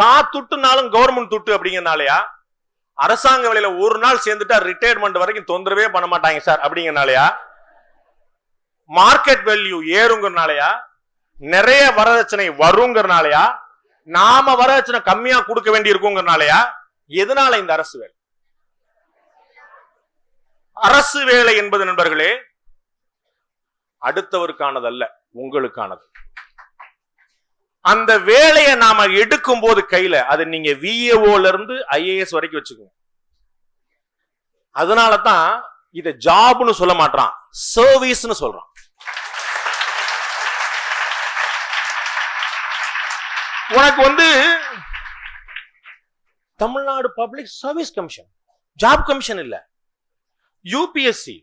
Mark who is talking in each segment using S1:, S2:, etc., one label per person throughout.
S1: காத்துட்டுனாலும் government துட்டு அப்படிங்கறனாலயா, அரசாங்க வேலையில ஒரு நாள் சேர்ந்துட்டா ரிட்டையர்மெண்ட் வரைக்கும் தொந்தரவே பண்ண மாட்டாங்க சார் அப்படிங்கறனாலயா, மார்க்கெட் வேல்யூ ஏறுங்கறனாலயா, நிறைய வரதட்சணை வருங்கறனாலயா, நாம வரதட்சணை கம்மியா கொடுக்க வேண்டி இருக்குங்கறனாலயா, எதனால இந்த அரசு வேலை? அரசு வேலை என்பது நண்பர்களே அடுத்தவருக்கானதல்ல, உங்களுக்கானது. அந்த வேலையை நாம எடுக்கும் போது கையில அது நீங்க விஏஓல இருந்து ஐஏஎஸ் வரைக்கும் வச்சுக்கோங்க. அதனாலதான் இத ஜாப்னு சொல்ல மாட்டான், சர்வீஸ்னு சொல்றான். உனக்கு Tamil Nadu public service commission, job commission இல்ல, யூபிஎஸ்சி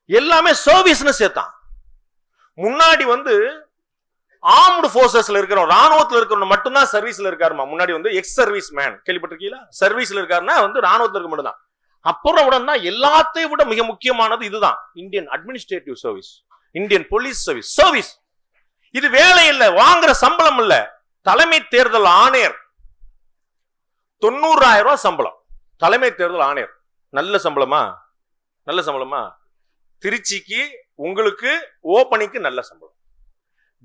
S1: எல்லாமே சர்வீஸ்னு சேர்த்தான். முன்னாடி ஆர்ம்டு போர்சஸ்ல இருக்கிற ராணுவத்துல இருக்கிறவங்க மட்டும்தான் சர்வீஸ்ல இருக்காருமா. முன்னாடி எக்ஸ் சர்வீஸ் மேன் கேள்விப்பட்டிருக்கீங்களா? சர்வீஸ்ல இருக்காருன்னா ராணுவத்துல இருக்க மட்டும்தான். அப்புறம் தான் எல்லாத்தையும் விட மிக முக்கியமானது இதுதான், Indian administrative service, Indian police service. Service இது வேலை இல்ல, வாங்குற சம்பளம் இல்ல. தலைமை தேர்தல் ஆணையர் 90,000 ரூபாய் சம்பளம். தலைமை தேர்தல் ஆணையர் நல்ல சம்பளமா? நல்ல சம்பளமா? திருச்சிக்கு உங்களுக்கு ஓபனிக்கு நல்ல சம்பளம்.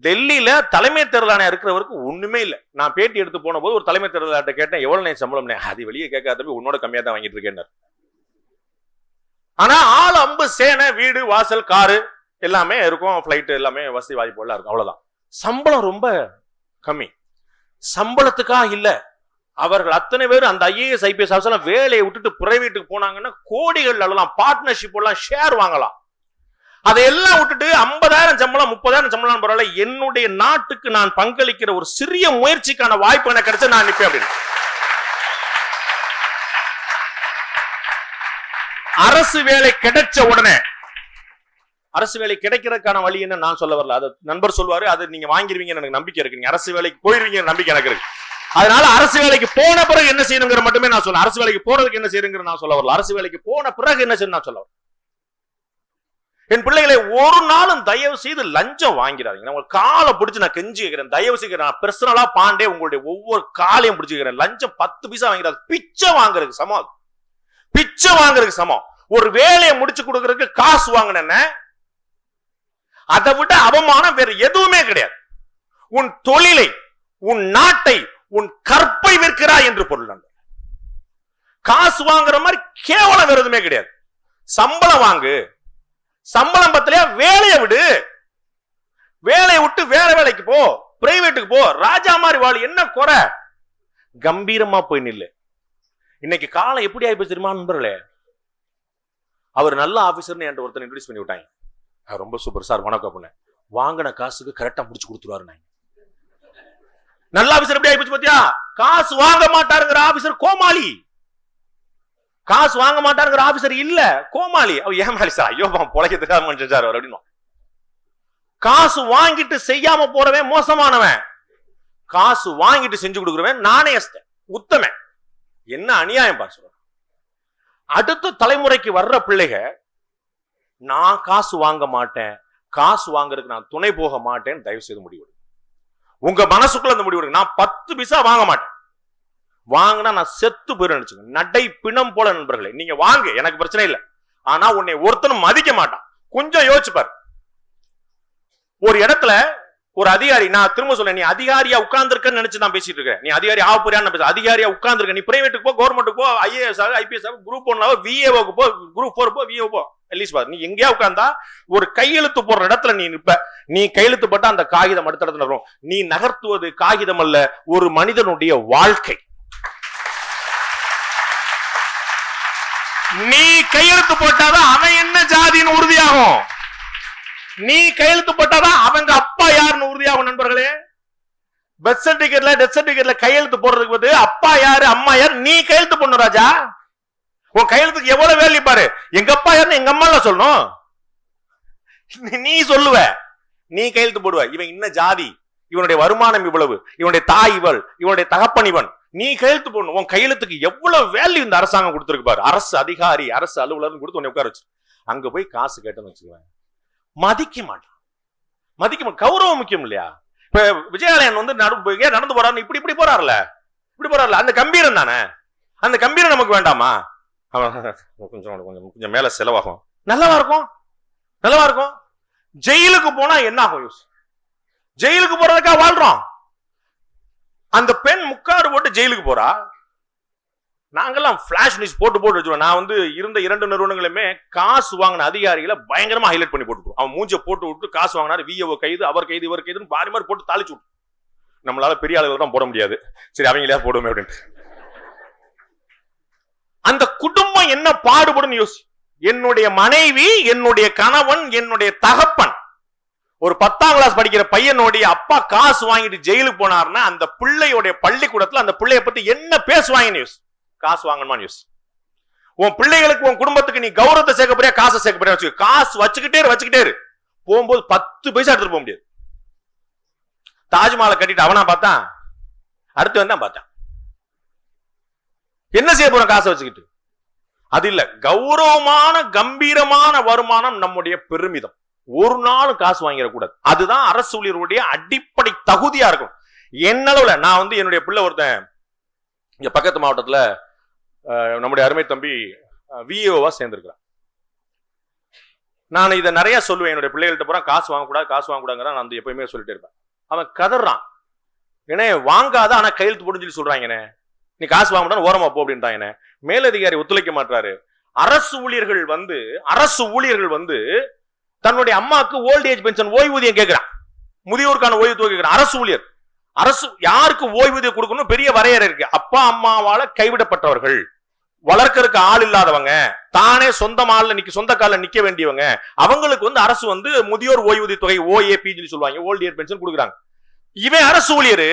S1: டெல்லியில தலைமை தேர்தல் ஆணையர் இருக்கிறவருக்கு ஒண்ணுமே இல்ல. நான் பேட்டி எடுத்து போன போது ஒரு தலைமை தேர்தல் ஆணையர் கேட்டேன், எவ்வளவு சம்பளம்? அது வெளியே கேட்காத, உன்னோட கம்மியா தான் வாங்கிட்டு இருக்கேன். ஆனா ஆள் அம்பு, சேனை, வீடு, வாசல், காரு எல்லாமே இருக்கும், பிளைட் எல்லாமே வசதி வாய்ப்பு எல்லாம் இருக்கும். அவ்வளவுதான். சம்பளம் ரொம்ப கம்மி. சம்பளத்துக்காக இல்ல, அவர்கள் அத்தனை பேர் அந்த ஐஏஎஸ் ஐபிஎஸ் ஆஃபீஸர் வேலையை விட்டுட்டு பிரைவேட்டுக்கு போனாங்கன்னா கோடிகள் அள்ளலாம், பார்ட்னர்ஷிப் எல்லாம், ஷேர் வாங்கலாம். அதையெல்லாம் விட்டுட்டு 50,000 சம்பளம் 30,000 சம்பளம் பரவாயில்ல, என்னுடைய நாட்டுக்கு நான் பங்களிக்கிற ஒரு சிறிய முயற்சிக்கான வாய்ப்பு எனக்கு கிடைச்சா நான் நிற்பேன் அப்படின்னு. அரசு வேலை கிடைச்ச உடனே, அரசு வேலை கிடைக்கிறதுக்கான வழி என்ன நான் சொல்ல வரல, அது நண்பர் சொல்வாரு, அது நீங்க வாங்கிருவீங்க எனக்கு நம்பிக்கை இருக்கு, நீங்க அரசு வேலைக்கு போயிருவீங்க நம்பிக்கை எனக்கு இருக்கு. அதனால அரசு வேலைக்கு போன பிறகு என்ன செய்யணுங்கிற மட்டுமே நான் சொல்ல, அரசு வேலைக்கு போறதுக்கு என்ன செய்யுங்கிற நான் சொல்ல வரல, அரசு வேலைக்கு போன பிறகு என்ன செய்யணும் நான் சொல்ல வரல. என் பிள்ளைகளை ஒரு நாளும் தயவு செய்து லஞ்சம் வாங்கிறாதீங்க. உங்க காலை பிடிச்சு நான் கெஞ்சி கேட்கிறேன், தயவு செய்து நான் பர்சனலா பாண்டே உங்களுடைய ஒவ்வொரு காலையும் பிடிச்சுக்கிறேன். லஞ்சம் 10 பைசா வாங்கிறாது, பிச்சை வாங்குறதுக்கு சமம். பிச்சை வாங்குறதுக்கு சமம். ஒரு வேலையை முடிச்சு கொடுக்கறதுக்கு காசு வாங்கின அதை விட அவமானம் வேற எதுவுமே கிடையாது. உன் தொழிலை, உன் நாட்டை, உன் கற்பை விற்கிறாய் என்று பொருள். காசு வாங்குற மாதிரி கேவலம் வேற எதுவுமே கிடையாது. சம்பளம் வாங்கு, சம்பளம் பத்தலையா வேலையை விடு, வேலையை விட்டு வேற வேலைக்கு போ, பிரைவேட்டுக்கு போ, ராஜா மாதிரி வாழ். என்ன குறை? கம்பீரமா போய் நில்லு. இன்னைக்கு காலம் எப்படி ஆயிப்போச்சு தெரியுமா நண்பர்களே? அவர் நல்ல ஆபீசர்னு என்கிட்ட ஒருத்தர் இன்ட்ரோடியூஸ் பண்ணி விட்டாங்க. ரொம்ப சூப்பர் சார், வணக்கம் பண்ண, வாங்கின காசுக்கு கரெக்டா முடிச்சு கொடுத்துருவாரு. நல்ல ஆபீசர் எப்படி ஆயிப்போச்சு பாத்தியா? காசு வாங்க மாட்டாருங்கிற ஆபீசர் கோமாளி, காசு வாங்க மாட்டாருங்கிற ஆபீசர் இல்ல கோமாளி. அவ ஏமாளி சார், ஐயோ பொழைக்கிறதுக்காக மனுஷன் சார் அவர் அப்படின்னு. காசு வாங்கிட்டு செய்யாம போறவன் மோசமானவன், காசு வாங்கிட்டு செஞ்சு கொடுக்குறவன் நாணயஸ்தன், உத்தமன். என்ன அநியாயம் பாரு. அடுத்த தலைமுறைக்கு வர்ற பிள்ளைக, நான் காசு வாங்க மாட்டேன், காசு வாங்குறதுக்கு நான் துணை போக மாட்டேன், தயவு செய்து முடிவு. உங்க மனசுக்குள்ள அந்த முடிவு, நான் 10 பைசா வாங்க மாட்டேன், வாங்கினா நான் செத்து போயிரு நினைச்சுங்க. நடை பிணம் போல நண்பர்களே, நீங்க வாங்க, எனக்கு பிரச்சனை இல்லை. ஆனா உன்னை ஒருத்தனும் மதிக்க மாட்டான். கொஞ்சம் யோசிச்சு பாரு. ஒரு இடத்துல ஒரு அதிகாரி, நான் திரும்ப சொல்ல, நீ அதிகாரியா உட்கார்ந்துருக்கன்னு நினைச்சு நான் பேசிட்டு இருக்கேன். நீ அதிகாரி ஆக போறியான்னு பேச, அதிகாரியா உட்கார்ந்துருக்க. நீ பிரைவேட்டுக்கு போ, கவர்மெண்ட்டுக்கு போ, ஐஏஎஸ் ஆக, ஐபிஎஸ் ஆக, குரூப் 1 விஏஓக்கு போ, குரூப் 4 போ, விஏஓ போ. அட்லீஸ்ட் பாரு, நீ எங்கேயா உட்கார்ந்தா ஒரு கையெழுத்து போடுற இடத்துல நீ நிப்ப. நீ கையெழுத்து போட்டா அந்த காகிதம் அடுத்த இடத்துல வரும். நீ நகர்த்துவது காகிதம் அல்ல, ஒரு மனிதனுடைய வாழ்க்கை. நீ கையெழுத்து போட்டாதான் அவன் என்ன ஜாதின்னு உறுதியாகும். நீ கையெழுத்து போட்டாதான் அவங்க அப்பா யாருன்னு உறுதியாகும். நண்பர்களே, பர்த் சர்டிபிகேட்ல டெத் சர்டிபிகேட்ல கையெழுத்து போடுறதுக்கு வந்து அப்பா யாரு அம்மா யாரு நீ கையெழுத்து போடணும். ராஜா, உன் கையெழுத்துக்கு எவ்வளவு வேல்யூ பாரு. எங்க அப்பா யாருன்னு எங்க அம்மா சொல்லணும், நீ சொல்லுவ, நீ கையெழுத்து போடுவ. இவன் என்ன ஜாதி, இவனுடைய வருமானம் இவ்வளவு, இவனுடைய தாய் இவள், இவனுடைய தகப்பன் இவன், நீ கையெழுத்து போடணும். உன் கையெழுத்துக்கு எவ்வளவு வேல்யூ இந்த அரசாங்கம் கொடுத்துருக்கு பாரு. அரசு அதிகாரி, அரசு அலுவலர் கொடுத்து உன்னை உட்கார வச்சு, அங்க போய் காசு கேட்டேன்னு வச்சுக்குவேன், மதிக்க மாட்டான். மதிக்க கௌரவம் முக்கியம் இல்லையா? இப்ப விஜயாலயன் வந்து நடந்து போறாரு, இப்படி இப்படி போறாருல, இப்படி போறாருல, அந்த கம்பீரம் தானே. அந்த கம்பீரம் நமக்கு வேண்டாமா? கொஞ்சம் மேல செலவாகும், நல்லவா இருக்கும், நல்லவா இருக்கும். ஜெயிலுக்கு போனா என்ன ஆகும்? ஜெயிலுக்கு போறதுக்கா வாழ்றோம். அந்த பெண் முக்காடு போட்டு ஜெயிலுக்கு போறா. நாங்கெல்லாம் பிளாஷ் நியூஸ் போட்டு வச்சுருவோம். நான் வந்து இருந்த 2 நிறுவனங்களுமே காசு வாங்கின அதிகாரிகளை பயங்கரமா ஹைலைட் பண்ணி போட்டுருவோம். அவன் மூஞ்ச போட்டு விட்டு காசு வாங்கினாரு, விஏஓ கைது, அவர் கைது, இவர் கைதுன்னு பாரி மாதிரி போட்டு தாளிச்சு விட்டு. நம்மளால பெரிய ஆளுகள் தான் போட முடியாது, சரி அவங்களே போடுவோமே அப்படின்ட்டு. அந்த குடும்பம் என்ன பாடுபடும் யோசி. என்னுடைய மனைவி, என்னுடைய கணவன், என்னுடைய தகப்பன், ஒரு 10ஆம் கிளாஸ் படிக்கிற பையனுடைய அப்பா காசு வாங்கிட்டு ஜெயிலுக்கு போனார்னா அந்த பிள்ளையோட பள்ளிக்கூடத்துல அந்த பிள்ளைய பத்தி என்ன பேசுவாங்க நியூஸ். காசு வாங்கணுமா நியூஸ். உன் பிள்ளைகளுக்கு, உன் குடும்பத்துக்கு நீ கௌரவத்தை சேர்க்க போறியா, காசை சேர்க்க போறியா, காசு வச்சுக்கிட்டே இரு. போகும்போது 10 பைசா எடுத்துட்டு போக முடியாது. தாஜ்மஹாலை கட்டிட்டு அவனா பார்த்தான், அடுத்து வந்தா பார்த்தான். என்ன செய்ய போறோம் காசை வச்சுக்கிட்டு? அது இல்ல. கௌரவமான கம்பீரமான வருமானம் நம்முடைய பெருமிதம். ஒரு நாளும் காசு வாங்கிடக்கூடாது. அதுதான் அரசு ஊழியர்களுடைய அடிப்படை தகுதியா இருக்கும். என்னளவுல நான் வந்து என்னுடைய பிள்ளை ஒருத்தன் இங்க பக்கத்து மாவட்டத்துல நம்முடைய அருமை தம்பி விஏஓவா சேர்ந்திருக்கிறான். நான் இதை நிறைய சொல்லுவேன் என்னுடைய பிள்ளைகள்கிட்ட போறான், காசு வாங்கக்கூடாது நான் வந்து எப்பயுமே சொல்லிட்டே இருப்பேன். அவன் கதறான், ஏன்னா வாங்காத ஆனா கையெழுத்து போடுன்னு சொல்லி சொல்றாங்க, நீ காசு வாங்க மாட்டான்னு ஓரமா போ அப்படின்ட்டாங்க. மேலதிகாரி ஒத்துழைக்க மாட்டாரு. அரசு ஊழியர்கள் வந்து தன்னுடைய அம்மாவுக்கு ஓல்ட் ஏஜ் பென்ஷன் ஓய்வூதியம் கேட்கிறான், முதியோருக்கான ஓய்வூதியம் கேட்கிறான். அரசு யாருக்கு ஓய்வூதியம் கொடுக்கணும் பெரிய வரையறை இருக்கு. அப்பா அம்மாவால கைவிடப்பட்டவர்கள், வளர்க்கறதுக்கு ஆள் இல்லாதவங்க, தானே சொந்த கால நிக்க வேண்டியவங்க, அவங்களுக்கு வந்து அரசு வந்து முதியோர் ஓய்வூதிய தொகை OAP சொல்லுவாங்க, ஓல்ட் ஏஜ் பென்ஷன் கொடுக்குறாங்க. இவன் அரசு ஊழியர்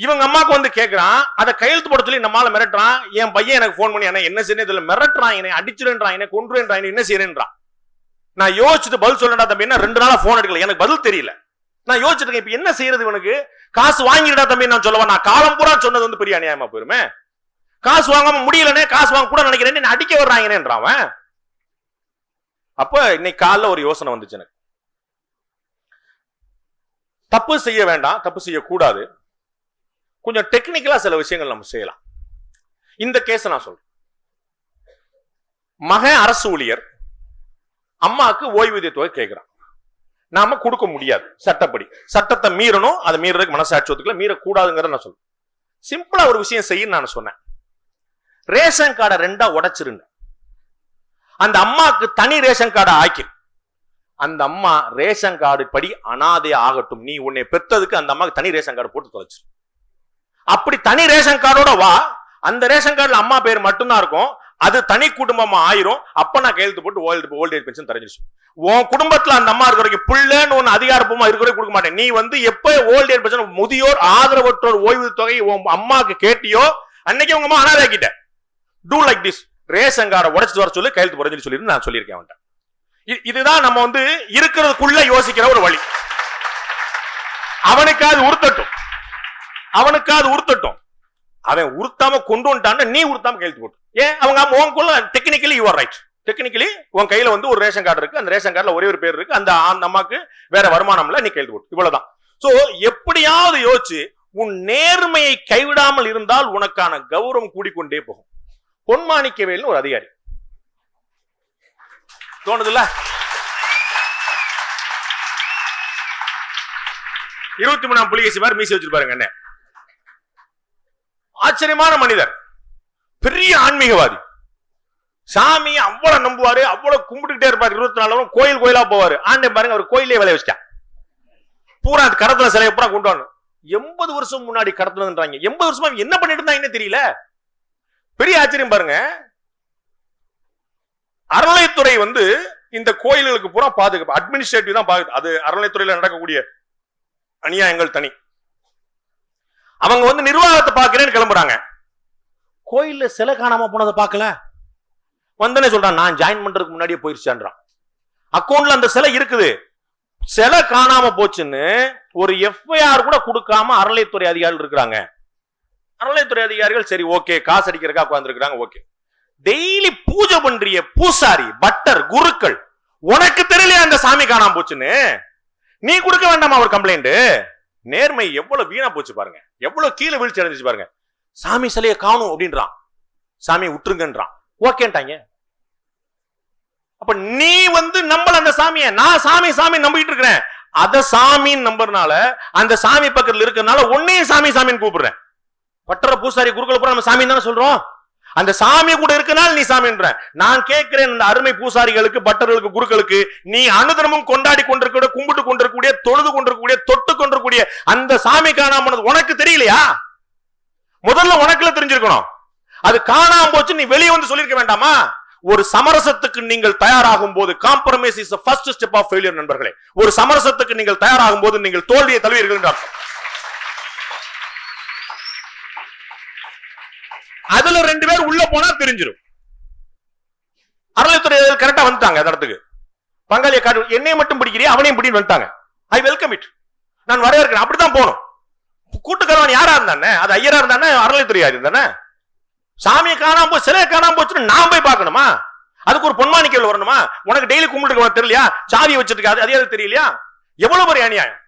S1: இவங்க அம்மாக்கு வந்து கேட்கிறான், அதை கையெழுத்து போட சொல்லி நம்மால மிரட்டுறான். என் பையன் எனக்கு போன் பண்ணி என்ன செய்ய மிரட்டுறான், என்னை அடிச்சிருன்றான், என்னை கொன்றுன்றான், என்ன செய்யறேன்றான். நான் யோசிச்சுட்டு பதில் சொல்லடா தம்பி, என்ன 2 நாளா போன் எடுக்கல, எனக்கு பதில் தெரியல. நான் யோசிச்சுட்டு இப்ப என்ன செய்யறது, இவனுக்கு காசு வாங்கிடா தம்பி நான் சொல்லவா, நான் காலம் பூரா சொன்னது வந்து பெரிய அநியாயமா போயிருமே. காசு வாங்காம முடியலனே, காசு வாங்க கூட நினைக்கிறேன், அடிக்க வர்றாங்கன்றான். அப்ப இன்னைக்கு காலைல ஒரு யோசனை வந்துச்சு எனக்கு. தப்பு செய்ய வேண்டாம், தப்பு செய்யக்கூடாது, கொஞ்சம் டெக்னிக்கலா சில விஷயங்கள் நம்ம செய்யலாம். இந்த கேஸ் நான் சொல்றேன். மகன் அரசு ஊழியர், அம்மாவுக்கு ஓய்வூதிய தொகை கேட்கிறான். நாம கொடுக்க முடியாது சட்டப்படி. சட்டத்தை மீறணும், அதை மீறதுக்கு மனசாட்சி ஒத்துக்கல, மீறக்கூடாதுங்கிறத நான் சொல்றேன். சிம்பிளா ஒரு விஷயம் செய்ய நான் சொன்னேன். ரேஷன் கார்டை 2ஆ உடைச்சிருங்க. அந்த அம்மாக்கு தனி ரேஷன் கார்டை ஆக்கி, அந்த அம்மா ரேஷன் கார்டு படி அனாதை ஆகட்டும். நீ உன்னை பெற்றதுக்கு அந்த அம்மாக்கு தனி ரேஷன் கார்டு போட்டு தொலைச்சு. அப்படி தனி ரேஷன் கார்டோட வா, அந்த ரேஷன் கார்டுல அம்மா பேர் மட்டும்தான் இருக்கும், அது தனி குடும்பமா ஆயிரும். அப்ப நான் கையெழுத்து போட்டு ஓல்ட் ஏஜ் பென்ஷன் தரஞ்சிச்சு. உன் குடும்பத்துல அந்த அம்மா இருக்கிற பிள்ளைன்னு ஒன்னு அதிகாரப்பூர்வமா இருக்கிற கொடுக்க மாட்டேன். நீ வந்து எப்ப ஓல்ட் ஏஜ் பென்ஷன், முதியோர் ஆதரவற்றோர் ஓய்வு தொகை உன் அம்மாக்கு கேட்டியோ அன்னைக்கு உங்க அம்மா அனாதைக்கிட்ட. டூ லைக் திஸ், ரேஷன் கார்டை உடைச்சிட்டு வர சொல்லி கையெழுத்து போறேன்னு சொல்லி நான் சொல்லியிருக்கேன் அவன்கிட்ட. இதுதான் நம்ம வந்து இருக்கிறதுக்குள்ள யோசிக்கிற ஒரு வழி. அவனுக்காவது உறுத்தட்டும், அவன் உறுத்தாம கொண்டு வந்துட்டான்னு நீ உறுத்தாம கையெழுத்து போட்டு. ஏன் அவங்க உனக்குள்ள technically you are right. Technically உன் கையில வந்து ஒரு ரேஷன் கார்டு இருக்கு, அந்த ரேஷன் கார்டுல ஒரே ஒரு பேர் இருக்கு, அந்த அம்மாக்கு வேற வருமானம் இல்ல, நீ கையெழுத்து போட்டு. இவ்வளவுதான். சோ எப்படியாவது யோசிச்சு உன் நேர்மையை கைவிடாமல் இருந்தால் உனக்கான கௌரவம் கூடிக்கொண்டே போகும். பொன்மாணிக்கவேல்னு ஒரு அதிகாரி, தோணுதுல்ல, 23ஆம் புலிகேசி மாதிரி மீசி வச்சிருப்பாருங்க. என்ன ஆச்சரியமான மனிதர், பெரிய ஆன்மீகவாதி. சாமி அவ்வளவு நம்புவாரு, அவ்வளவு கும்பிட்டுக்கிட்டே இருப்பாரு. 24 கோயிலா போவாரு. ஆண்டே பாருங்க, அவர் கோயிலே விளைய வச்சிட்டான். பூரா கடத்துல சிலையை பூரா கொண்டு வரணும். 80 வருஷம் முன்னாடி கடத்துனதுன்றாங்க. 80 வருஷமா என்ன பண்ணிட்டு இருந்தாங்க தெரியல. பெரிய ஆச்சரியம் பாருங்க. அறநிலைத்துறை வந்து இந்த கோயில்களுக்கு பூரா பாதுகாப்பு, அட்மினிஸ்ட்ரேட்டிவ் தான் பாதுகாப்பு. அது அறநிலைத்துறையில நடக்கக்கூடிய அநியாயங்கள் தனி. அவங்க வந்து நிர்வாகத்தை பார்க்கிறேன்னு கிளம்புறாங்க. கோயில்ல சிலை காணாம போனதை பார்க்கல. வந்தனே சொல்றான், நான் ஜாயின் பண்றதுக்கு முன்னாடியே போயிருச்சான்றான். அக்கௌண்ட்ல அந்த சிலை இருக்குது, சிலை காணாம போச்சுன்னு ஒரு FIR கூட கொடுக்காம அறநிலைத்துறை அதிகாரிகள் இருக்கிறாங்க. அறநிலைத்துறை அதிகாரிகள் சரி ஓகே, காசு அடிக்கிறதுக்காக உட்கார்ந்துருக்காங்க, ஓகே. டெய்லி பூஜை பண்றிய பூசாரி, பட்டர், குருக்கள், உனக்கு தெரியலையா அந்த சாமி காணாம போச்சுன்னு? நீ கொடுக்க வேண்டாமா ஒரு கம்ப்ளைண்ட்? நேர்மை எவ்வளவு வீணா போச்சு பாருங்க, எவ்வளவு கீழே வீழ்ச்சி அடைஞ்சிச்சு பாருங்க. சாமி சிலையை காணும் அப்படின்றான். சாமியை விட்டுருங்கன்றான். ஓகேன்ட்டாங்க. அப்ப நீ நம்பல அந்த சாமியை, நான் சாமி சாமி நம்பிட்டு இருக்கிறேன். அத சாமின்னு நம்புறதுனால அந்த சாமி பக்கத்துல இருக்கிறதுனால உன்னையும் சாமி சாமின்னு கூப்பிடுறேன். பட்டற பூசாரி குருக்களை பூரா நம்ம சாமி தானே சொல்றோம். அந்த சாமி கூட இருக்கனால நீ சாமின்ற. நான் கேட்கிறேன், இந்த அருமை பூசாரிகளுக்கு, பட்டர்களுக்கு, குருக்களுக்கு, நீ அனுதினமும் கொண்டாடி கொண்டிருக்க, கும்பிட்டு கொண்டிருக்கக்கூடிய, தொழுது கொண்டிருக்கக்கூடிய, தொட்டு கொண்டிருக்கக்கூடிய அந்த சாமி காணாம உனக்கு தெரியலையா? முதல்ல உனக்குள்ள தெரிஞ்சிருக்கணும். அது காணாம போச்சு, நீ வெளியே சொல்லிருக்க வேண்டாமா? ஒரு சமரசத்துக்கு நீங்கள் தயாராகும் போது, compromise is the first step of failure நண்பர்களே. ஒரு சமரசத்துக்கு நீங்கள் தயாராகும் போது நீங்கள் தோல்வியை தழுவீர்கள் என்று அர்த்தம். அதுல 2 பேர் உள்ள போனா தெரிஞ்சிடும். அறநிலையத்துறை கரெக்டா வந்துட்டாங்க அந்த இடத்துக்கு. பங்காளிய காட்டு, என்னைய மட்டும் பிடிக்கிறியா அவனையும் பிடின்னு வந்துட்டாங்க. ஐ வெல்கம் இட், நான் வரவேற்கிறேன். அப்படித்தான் போகணும். கூட்டுக்காரன் யாரா இருந்தானே, அது ஐயரா இருந்தானே, அறநிலையத்துறை இருந்தானே. சாமியை காணாம போய் சிலையை காணாம போச்சுன்னு நான் போய் பார்க்கணுமா? அதுக்கு ஒரு பொன்மாணிக்கல் வரணுமா? உனக்கு டெய்லி கும்பிட்டு தெரியலையா? சாவி வச்சிருக்க அது தெரியலையா? எவ்வளவு பெரிய அநியாயம்.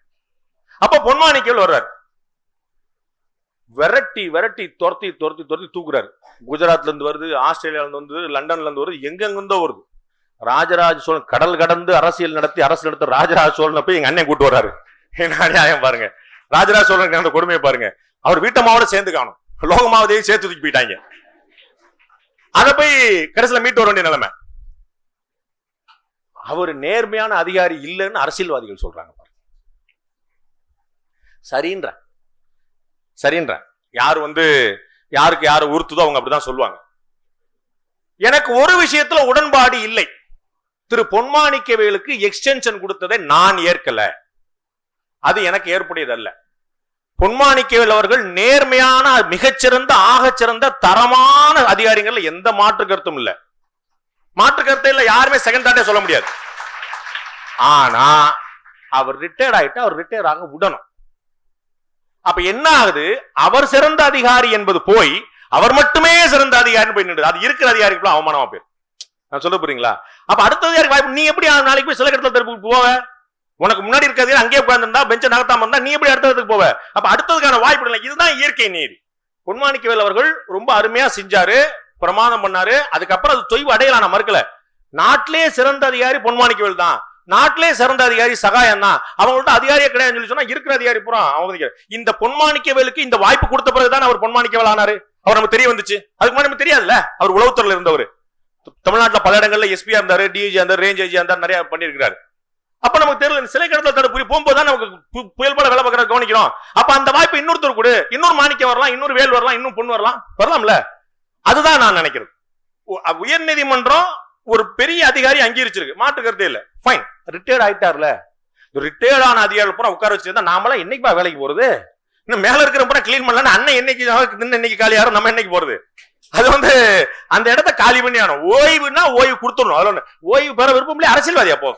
S1: அப்ப பொன்மாணிக்கல் வர்றாரு, விரட்டி விரட்டி துரத்தி துரத்தி துரத்தி தூக்குறாரு. குஜராத்ல இருந்து வருது, ஆஸ்திரேலியால இருந்து வந்து, லண்டன்ல இருந்து வருது, எங்கெங்கிருந்தோ வருது. ராஜராஜ சோழன் கடல் கடந்து அரசியல் நடத்தி அரசு நடத்த ராஜராஜ சோழனை போய் எங்க அண்ணன் கூட்டு வர்றாரு. என்ன அநியாயம் பாருங்க. ராஜராஜ சோழனுக்கு அந்த கொடுமையை பாருங்க. அவர் வீட்டம்மாவோட சேர்ந்து காணும், லோகமாவதையும் சேர்த்து தூக்கி போயிட்டாங்க. அத போய் கடைசியில மீட்டு வர வேண்டிய நிலைமை. அவர் நேர்மையான அதிகாரி இல்லைன்னு அரசியல்வாதிகள் சொல்றாங்க. சரின்ற சரின்ற யாரு யாருக்கு யாரு உறுத்துதோ அவங்க அப்படிதான் சொல்லுவாங்க. எனக்கு ஒரு விஷயத்துல உடன்பாடு இல்லை. திரு பொன்மாணிக்கவேலுக்கு எக்ஸ்டென்ஷன் கொடுத்ததை நான் ஏற்கல. அது எனக்கு ஏற்புடையதல்ல. பொன்மாணிக்கவேல் அவர்கள் நேர்மையான, மிகச்சிறந்த, ஆகச்சிறந்த, தரமான அதிகாரிகள், எந்த மாற்று கருத்தும் இல்ல. மாற்று கருத்து இல்ல, யாருமே செகண்ட் தாட்டே சொல்ல முடியாது. ஆனா அவர் ரிட்டையர்ட் ஆயிட்டு அவர் ரிட்டையர் ஆக விடணும். அப்ப என்ன ஆகுது? அவர் சிறந்த அதிகாரி என்பது போய் அவர் மட்டுமே சிறந்த அதிகாரி போய் நின்று, அது இருக்கிற அதிகாரிக்கு அவமானமா போயிரு. நான் சொல்ல போறீங்களா? அப்ப அடுத்த அதிகாரி வாய்ப்பு. நீ எப்படி நாளைக்கு போய் சில இடத்துல திருப்பி போவ? உனக்கு முன்னாடி இருக்கிறது அங்கேயே உட்கார்ந்துருந்தா, பெஞ்ச நகர்த்தாம இருந்தா நீ எப்படி அடுத்ததுக்கு போவ? அப்ப அடுத்ததுக்கான வாய்ப்பு இல்லை. இதுதான் இயற்கை நீதி. பொன்மாணிக்கவேல் அவர்கள் ரொம்ப அருமையா செஞ்சாரு, பிரமாதம் பண்ணாரு. அதுக்கப்புறம் அது தொய்வு அடையலான மறுக்கல. நாட்டிலே சிறந்த அதிகாரி பொன்மாணிக்கவேல் தான், நாட்டிலே சிறந்த அதிகாரி சகாயம் தான். அவங்கள்ட்ட அதிகாரியே கிடையாதுன்னு சொல்லி சொன்னா இருக்கிற அதிகாரி பூரா அவங்க. இந்த பொன்மாணிக்கவேலுக்கு இந்த வாய்ப்பு கொடுத்த பிறகுதான் அவர் பொன்மாணிக்கவேல் ஆனாரு. அவர் நமக்கு தெரிய வந்துச்சு. அதுக்கு முன்னாடி நமக்கு தெரியாதுல்ல. அவர் உளவுத்துறையில இருந்தவர், தமிழ்நாட்டில் பல இடங்கள்ல எஸ்பியா இருந்தாரு, டிஜி இருந்தாரு, ரேஞ்ச் ஐஜியா இருந்தாரு, நிறைய பண்ணிருக்காரு. அப்ப நமக்கு தெரியல. சிலை கடத்தல தடுப்பு போகும்போது நமக்கு புயல் போல வேலை பார்க்கற கவனிக்கிறோம். அப்ப அந்த வாய்ப்பு இன்னொருத்தர் கூட, இன்னொரு மாணிக்கம் வரலாம், இன்னொரு வேல் வரலாம், இன்னும் பொண்ணு வரலாம்ல. அதுதான் நான் நினைக்கிறது. உயர் நீதிமன்றம் ஒரு பெரிய அதிகாரி அங்கீகரிச்சிருக்கு, மாற்று கருத்தே இல்ல. Fine, retired ஆயிட்டார்ல. ரிட்டையர்ட் ஆன அதிகாரி பூரா உட்கார வச்சிருந்தா நாமெல்லாம் என்னைக்குப்பா வேலைக்கு போறது? இன்னும் மேல இருக்கிற பூரா கிளீன் பண்ணல. அண்ணன் என்னைக்கு காலியாரோ நம்ம என்னைக்கு போறது? அது அந்த இடத்த காலி பண்ணி ஆகணும். ஓய்வுனா ஓய்வு கொடுத்துடணும். அதுல ஓய்வு பெற விருப்பம் இல்லையா? அரசியல்வாதியா போ.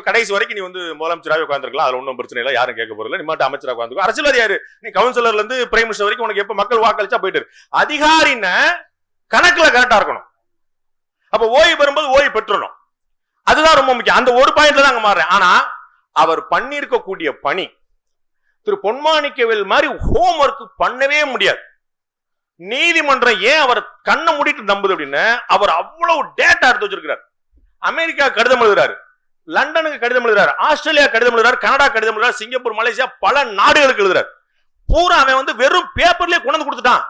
S1: கடைசி வரைக்கும் நீ முதலமைச்சராக உட்காந்துருக்கலாம், அதுல ஒன்றும் பிரச்சனை இல்லை, யாரும் கேட்க போறதில்ல. நீ மட்டும் அமைச்சராக உட்காந்துருக்கோம். அரசியல்வாதி யாரு? நீ கவுன்சிலர்ல இருந்து பிரைம் மினிஸ்டர் வரைக்கும் உனக்கு எப்ப மக்கள் வாக்களிச்சா போயிட்டு. அதிகாரின கணக்குல கரெக்டா இருக்கணும். அப்ப ஓய்வு பெறும்போது ஓய்வு பெற்றணும். அதுதான் ரொம்ப முக்கியம். அந்த ஒரு பாயிண்ட்ல தான் அங்க மாறுறேன். ஆனா அவர் பண்ணிருக்கக்கூடிய பணி திரு பொன்மாணிக்கவேல் மாதிரி ஹோம் ஒர்க் பண்ணவே முடியாது. நீதிமன்றம் ஏன் அவர் கண்ணை மூடிட்டு நம்புது அப்படின்னா, அவர் அவ்வளவு டேட்டா எடுத்து வச்சிருக்கிறார். அமெரிக்கா கடிதம் எழுதுறாரு, லண்டனுக்கு கடிதம் எழுதுறாரு, ஆஸ்திரேலியா கடிதம் எழுதுறாரு, கனடா கடிதம் எழுதுறாரு, சிங்கப்பூர், மலேசியா, பல நாடுகளுக்கு எழுதுறாரு. பூரா அவன் வெறும் பேப்பர்லயே கொண்டு கொடுத்துட்டான்.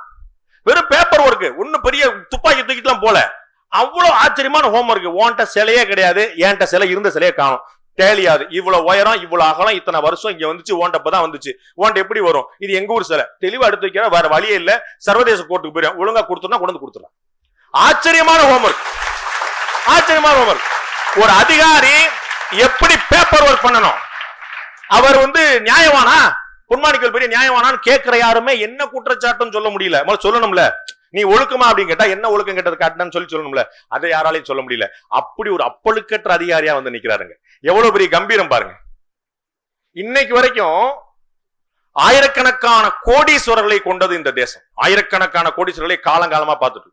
S1: வெறும் பேப்பர் ஒர்க், ஒன்னும் பெரிய துப்பாக்கி தூக்கிட்டுலாம் போல. அவ்வளவு ஆச்சரியமான ஹோம் ஒர்க். ஓன்ட்ட சிலையே கிடையாது, ஏன்ட்ட சிலை இருந்த சிலையை காணும். டேலியாது. இவ்வளவு உயரம், இவ்வளவு அகலம், இத்தனை வருஷம் இங்க வந்துச்சு, ஓண்டப்பதான் வந்துச்சு. ஓண்ட எப்படி வரும்? இது எங்க ஊர் சிலை, தெளிவா எடுத்து வைக்கிற, வேற வழியே இல்ல. சர்வதேச கோர்ட்டுக்கு போயிடும், ஒழுங்கா கொடுத்தோம்னா கொண்டு கொடுத்துடலாம். ஆச்சரியமான ஹோம்ஒர்க், ஆச்சரியமான ஹோம்ஒர்க். ஒரு அதிகாரி எப்படி பேப்பர் ஒர்க் பண்ணணும்? அவர் நியாயவானா? பொன்மாணிக்கவேல் பெரிய நியாயவானான்னு கேட்கிற யாருமே என்ன குற்றச்சாட்டுன்னு சொல்ல முடியல. சொல்லணும்ல, நீ ஒழுக்கமா அப்படின்னு கேட்டா என்ன ஒழுக்கம் கேட்டது காட்டினான்னு சொல்லணும்ல. அதை யாராலையும் சொல்ல முடியல. அப்படி ஒரு அப்பழுக்கற்ற அதிகாரியா நிக்கிறாருங்க. எவ்வளவு பெரிய கம்பீரம் பாருங்க. இன்னைக்கு வரைக்கும் ஆயிரக்கணக்கான கோடீஸ்வரர்களை கொண்டது இந்த தேசம். ஆயிரக்கணக்கான கோடீஸ்வரர்களை காலங்காலமா பார்த்துட்டு.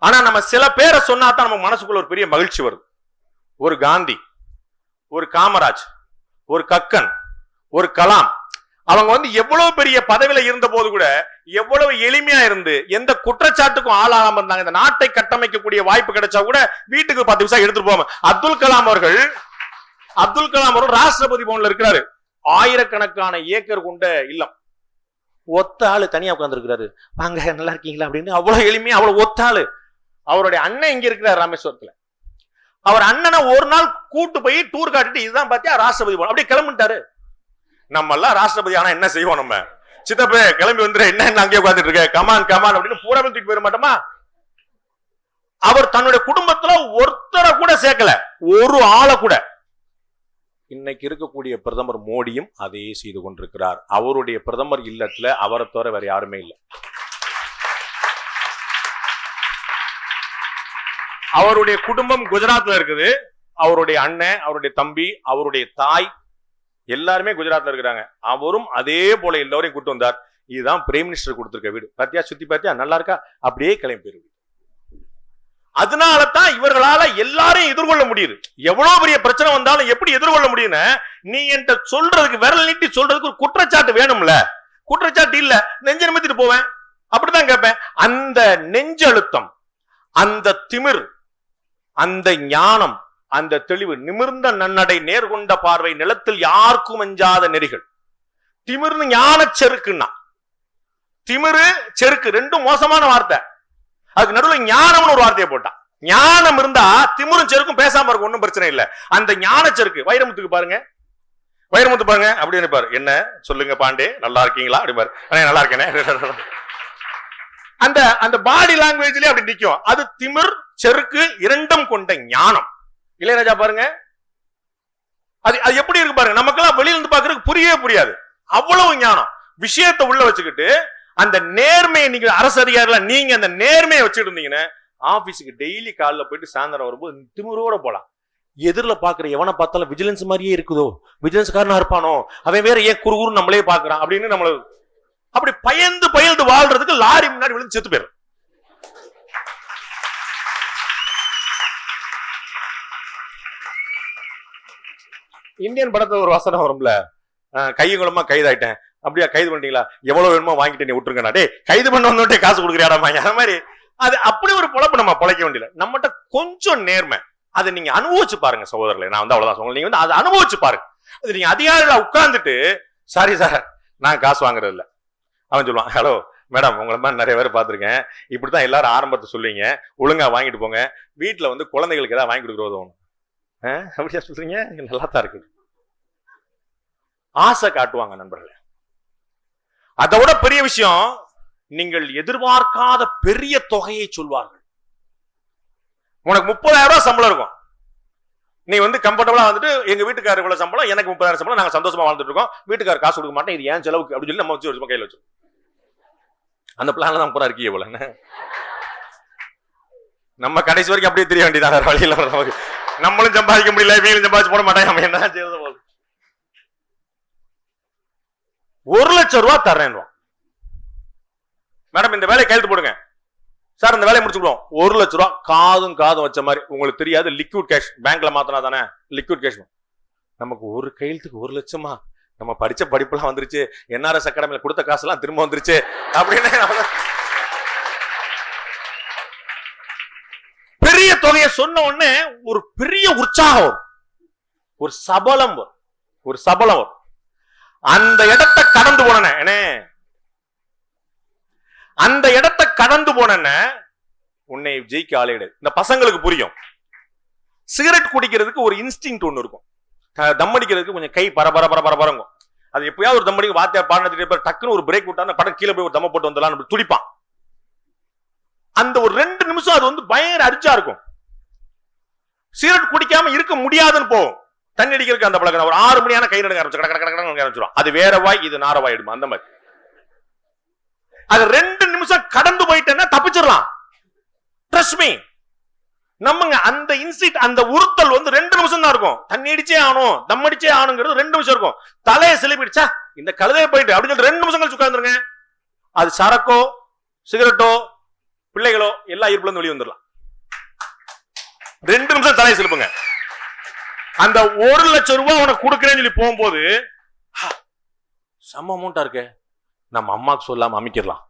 S1: ஆனா நம்ம சில பேரை சொன்னாதான் நம்ம மனசுக்குள்ள ஒரு பெரிய மகிழ்ச்சி வருது. ஒரு காந்தி, ஒரு காமராஜ், ஒரு கக்கன், ஒரு கலாம், அவங்க வந்து எவ்வளவு பெரிய பதவியில இருந்த போது கூட எவ்வளவு எளிமையா இருந்து எந்த குற்றச்சாட்டுக்கும் ஆளாகாம இருந்தாங்க. இந்த நாட்டை கட்டமைக்கக்கூடிய வாய்ப்பு கிடைச்சா கூட வீட்டுக்கு 10 நிமிஷம் எடுத்துட்டு போவாங்க. அப்துல் கலாம் அவர்கள் ராஷ்டிரபதி பவன்ல இருக்கிறாரு. ஆயிரக்கணக்கான ஏக்கர் கொண்ட இல்லம். ஒத்த ஆளு தனியா உட்கார்ந்து இருக்கிறாரு. வாங்க நல்லா இருக்கீங்களா அப்படின்னு அவ்வளவு எளிமையா அவ்வளவு ஒத்த ஆளு. அவருடைய அண்ணன் இங்க இருக்கிறார் ராமேஸ்வரத்துல. அவர் அண்ணனை ஒரு நாள் கூட்டு போய் டூர் காட்டிட்டு இதுதான் பாத்தியா ராஷ்டிரபதி பவன் அப்படியே கிளம்பிட்டாரு. நம்ம எல்லாம் ராஷ்டிரபதி ஆனா என்ன செய்வோம்? நம்ம சித்தப்பே கிளம்பி வந்துரு, என்ன அங்கேயே உட்காந்துட்டு இருக்க, கமான் கமான் அப்படின்னு பூரா தூக்கி போயிட மாட்டோமா? அவர் தன்னுடைய குடும்பத்துல ஒருத்தரை கூட சேர்க்கல, ஒரு ஆளை கூட. இன்னைக்கு இருக்கக்கூடிய பிரதமர் மோடியும் அதே செய்து கொண்டிருக்கிறார். அவருடைய பிரதமர் இல்லத்துல அவரை தவிர வேற யாருமே இல்லை. அவருடைய குடும்பம் குஜராத்ல இருக்குது. அவருடைய அண்ணன், அவருடைய தம்பி, அவருடைய தாய் எல்லாருமே குஜராத்ல இருக்கிறாங்க. அவரும் அதே போல எல்லாரையும் கூட்டு வந்தார். இதுதான் பிரைம் மினிஸ்டர் கொடுத்திருக்க வீடு. பாத்தியா, சுத்தி பாத்தியா, நல்லா இருக்கா, அப்படியே கிளம்பி போயிருது. அதனாலதான் இவர்களால எல்லாரையும் எதிர்கொள்ள முடியுது. எவ்வளவு பெரிய பிரச்சனை வந்தாலும் எப்படி எதிர்கொள்ள முடியும்னு நீ என்கிட்ட சொல்றதுக்கு, விரல் நீட்டி சொல்றதுக்கு ஒரு குற்றச்சாட்டு வேணும்ல. குற்றச்சாட்டு இல்ல, நெஞ்ச நிமித்திட்டு போவேன், அப்படிதான் கேட்பேன். அந்த நெஞ்சழுத்தம், அந்த திமிர், அந்த ஞானம், அந்த தெளிவு, நிமிர்ந்த நன்னடை, நேர்கொண்ட பார்வை, நிலத்தில் யாருக்கும் அஞ்சாத நெறிகள். திமிர்னு ஞான செருக்குன்னா, திமிரு செருக்கு ரெண்டும் மோசமான வார்த்தை. அதுக்கு நடுவில் ஞானம்னு ஒரு வார்த்தையை போட்டான். ஞானம் இருந்தா திமிரும் செருக்கும் பேசாம இருக்கும், ஒன்னும் பிரச்சனை இல்லை. அந்த ஞான செருக்கு வைரமுத்துக்கு பாருங்க, வைரமுத்து பாருங்க அப்படின்னு பாரு, என்ன சொல்லுங்க பாண்டே நல்லா இருக்கீங்களா அப்படி பாரு, நல்லா இருக்கேனே. அந்த அந்த பாடி லாங்குவேஜ்லயே அப்படி நிக்கும். அது திமிர் செருக்கு இரண்டும் கொண்ட ஞானம். இளையராஜா பாருங்க, அது அது எப்படி இருக்கு பாருங்க. நமக்கெல்லாம் வெளியில இருந்து பாக்குறதுக்கு புரியவே புரியாது. அவ்வளவு ஞானம். விஷயத்தை உள்ள வச்சுக்கிட்டு அந்த நேர்மையை, நீங்க அரசு அதிகாரிகள் நீங்க அந்த நேர்மையை வச்சுட்டு இருந்தீங்கன்னா ஆபீஸுக்கு டெய்லி காலைல போயிட்டு சாயந்தரம் வரும்போது திமிரோட போலாம். எதிரில பாக்குற எவனை பார்த்தாலும் விஜிலன்ஸ் மாதிரியே இருக்குதோ, விஜிலன்ஸ் காரனா இருப்பானோ, அவன் வேற ஏன் குறுகுறு நம்மளே பாக்குறான் அப்படின்னு நம்மள அப்படி பயந்து பயந்து வாழ்றதுக்கு லாரி முன்னாடி விழுந்து செத்து போயிடும். இந்தியன் படத்துல ஒரு வசனம் வரும்ல, கையங்குளமா கைதாயிட்டேன், அப்படியா கைது பண்ணிட்டீங்களா, எவ்வளவு வேணுமோ வாங்கிட்டு நீ விட்டுருங்க, டே கைது பண்ண வந்தோட்டே காசு கொடுக்குறியாடா அந்த மாதிரி. அது அப்படி ஒரு பொழப்பு நம்ம பொழைக்க வேண்டியல. நம்மகிட்ட கொஞ்சம் நேர்மை, அதை நீங்க அனுபவிச்சு பாருங்க சகோதரர்களே. நான் வந்து அவ்வளவுதான் சொல்லுங்க, நீங்க வந்து அதை அனுபவிச்சு பாருங்க. அது நீங்க அதிகாரிகள உட்கார்ந்துட்டு சாரி சார் நான் காசு வாங்குறது இல்லை, அவன் சொல்லுவான் ஹலோ மேடம் உங்களை மாதிரி நிறைய பேர் பார்த்துருக்கேன், இப்படித்தான் எல்லாரும் ஆரம்பத்தை சொல்லுவீங்க, ஒழுங்கா வாங்கிட்டு போங்க, வீட்டுல வந்து குழந்தைகளுக்கு ஏதாவது வாங்கி கொடுக்குறது ஒண்ணு அப்படியா சொல்றீங்க, நல்லா தான் இருக்கு. ஆசை காட்டுவாங்க நண்பர்களே. அதை விட பெரிய விஷயம், நீங்கள் எதிர்பார்க்காத பெரிய தொகையை சொல்வார்கள். உனக்கு 30,000 ரூபாய் சம்பளம் இருக்கும், நீ வந்து கம்ஃபர்டபுளா வந்துட்டு எங்க வீட்டுக்காரர் இவ்வளவு சம்பளம், எனக்கு 30,000 சம்பளம், நாங்க சந்தோஷமா வாழ்ந்துட்டு இருக்கோம், வீட்டுக்காரர் காசு கொடுக்க மாட்டேன், இது ஏன் செலவுக்கு அப்படின்னு சொல்லி நம்ம வச்சு கையில வச்சோம். அந்த பிளான்ல தான் பூரா இருக்கீங்க போல. நம்ம கடைசி வரைக்கும் அப்படியே தெரிய வேண்டியதான், வேற வழியில நமக்கு. நம்மளும் சம்பாதிக்க முடியல, வீலும் சம்பாதிச்சு போட மாட்டாங்க, நம்ம என்ன செய்யறது போல. 1 லட்சம் ரூபாய் தர்றேன் மேடம், இந்த வேலையை கையெழுத்து போடுங்க சார், இந்த வேலையை முடிச்சுடுவோம், 1 லட்சம் ரூபாய் காதும் காதும் வச்ச மாதிரி. உங்களுக்கு தெரியாது, லிக்விட் கேஷ், பேங்க்ல மாத்தினா தானே லிக்விட் கேஷ். நமக்கு ஒரு கையெழுத்துக்கு 1 லட்சமா, நம்ம படிச்ச படிப்புலாம் வந்துருச்சு, என்ஆர்எஸ் அகாடமியில கொடுத்த காசு எல்லாம் திரும்ப வந்துருச்சு அப்படின்னு பெரிய தொகையை சொன்ன உடனே ஒரு பெரிய உற்சாகம் வரும், ஒரு சபலம் வரும், ஒரு சபலம் வரும். அந்த இடத்தை கடந்து போன அந்த இடத்தை கடந்து போன உன்னை ஜெயிக்க ஆளே கிடையாது. இந்த பசங்களுக்கு புரியும். சிகரெட் குடிக்கிறதுக்கு ஒரு இன்ஸ்டிங்க்ட் ஒண்ணு இருக்கும், தம் அடிக்கிறதுக்கு கொஞ்சம் கை பரபர பரபரங்கும். அது எப்பயாவது ஒரு தம்மடிக்கு வாத்தியா பாடினது டக்குன்னு ஒரு பிரேக் விட்டா படம் கீழே போய் ஒரு தம்ம போட்டு வந்துடலாம் துடிப்பான். அந்த ஒரு 2 நிமிஷம் அது வந்து பயங்கர அரிச்சா இருக்கும். சிகரெட் குடிக்காம இருக்க முடியாதுன்னு போகும். தண்ணி அடிக்கிறதுக்கு அந்த பழக்கம் ஒரு 6 மணியான கை நடுங்க ஆரம்பிச்சிடும். அது வேற வாய், இது நார வாய் எடுமா, அந்த மாதிரி. அது 2 நிமிஷம் கடந்து போயிட்டேன்னா தப்பிச்சிடலாம். Trust me. நம்மங்க அந்த இன்சிட், அந்த உறுத்தல் வந்து 2 நிமிஷம் தான் இருக்கும். தண்ணி அடிச்சே ஆகணும், தம் அடிச்சே ஆகணுங்கிறது 2 நிமிஷம் இருக்கும். தலையை சிலிப்பிடுச்சா இந்த கழுதையை போயிட்டு அப்படின்னு 2 நிமிஷம் கழிச்சு உட்கார்ந்துருங்க. அது சரக்கோ சிகரெட்டோ பிள்ளைகளோ எல்லா இருப்புல இருந்து வெளியே வந்துடலாம். 2 நிமிஷம் தலையை சிலிப்புங்க. அந்த 1 லட்சம் ரூபாய் உனக்கு கொடுக்கிறேன்னு சொல்லி போகும்போது செம்ம அமௌண்டா இருக்கே, நம்ம அம்மாக்கு சொல்லாம அமைக்கிடலாம்.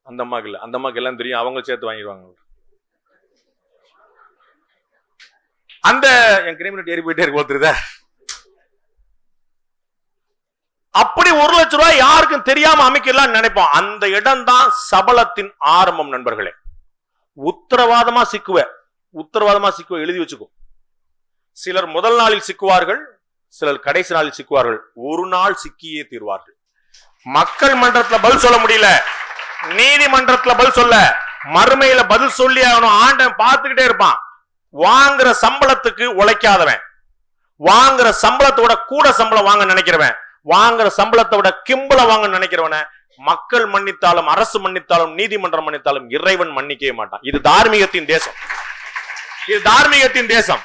S1: அந்த அம்மாக்கு இல்ல, அந்த அம்மாக்கு எல்லாம் தெரியும், அவங்க சேர்த்து வாங்கிடுவாங்க. அந்த என் கிரிமினல் ஏறி போயிட்டே இருக்கு ஒருத்தருத. அப்படி 1 லட்சம் ரூபாய் யாருக்கும் தெரியாம அமைக்கலாம் நினைப்போம். அந்த இடம் தான் சபலத்தின் ஆரம்பம் நண்பர்களே. உத்தரவாதமா சிக்குவ எழுதி வச்சுக்கோ. சிலர் முதல் நாளில் சிக்குவார்கள், சிலர் கடைசி நாளில் சிக்குவார்கள். ஒரு நாள் சிக்கியே தீர்வார்கள். மக்கள் மன்றத்துல பதில் சொல்ல முடியல, நீதிமன்றத்துல பதில் சொல்ல, மறுமையில பதில் சொல்லி ஆகணும். ஆண்டன் பார்த்துக்கிட்டே இருப்பான். வாங்குற சம்பளத்துக்கு உழைக்காதவன், வாங்குற சம்பளத்தோட கூட சம்பளம் வாங்க நினைக்கிறவன், வாங்குற சம்பளத்தை விட கிம்பளம் வாங்க நினைக்கிறவன மக்கள் மன்னித்தாலும், அரசு மன்னித்தாலும், நீதிமன்றம் மன்னித்தாலும் இறைவன் மன்னிக்கவே மாட்டான். இது தார்மீகத்தின் தேசம்.